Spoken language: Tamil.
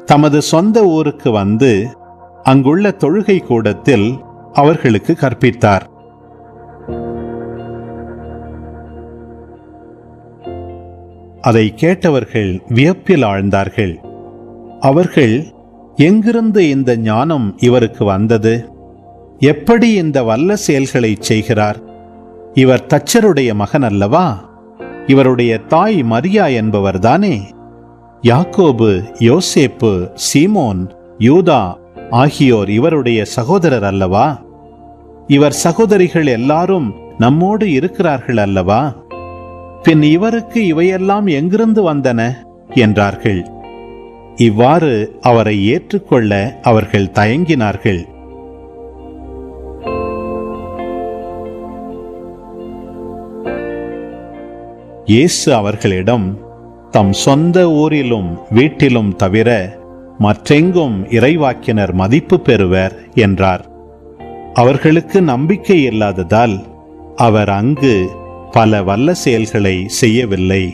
தமது சொந்த ஊருக்கு வந்து அங்குள்ள தொழுகை கூடத்தில் அவர்களுக்கு கற்பித்தார். அதை கேட்டவர்கள் வியப்பில் ஆழ்ந்தார்கள். அவர்கள், எங்கிருந்து இந்த ஞானம் இவருக்கு வந்தது? எப்படி இந்த வல்ல செயல்களை செய்கிறார்? இவர் தச்சருடைய மகன் அல்லவா? இவருடைய தாய் மரியா என்பவர்தானே? யாக்கோபு, யோசேப்பு, சீமோன், யூதா ஆகியோர் இவருடைய சகோதரர் அல்லவா? இவர் சகோதரிகள் எல்லாரும் நம்மோடு இருக்கிறார்கள் அல்லவா? பின் இவருக்கு இவையெல்லாம் எங்கிருந்து வந்தன என்றார்கள். இவ்வாறு அவரை ஏற்றுக்கொள்ள அவர்கள் தயங்கினார்கள். இயேசு அவர்களிடம், தம் சொந்த ஊரிலும் வீட்டிலும் தவிர மற்றெங்கும் இறைவாக்கினர் மதிப்பு பெறுவர் என்றார். அவர்களுக்கு நம்பிக்கை இல்லாததால் அவர் அங்கு பல வல்ல செயல்களை செய்யவில்லை.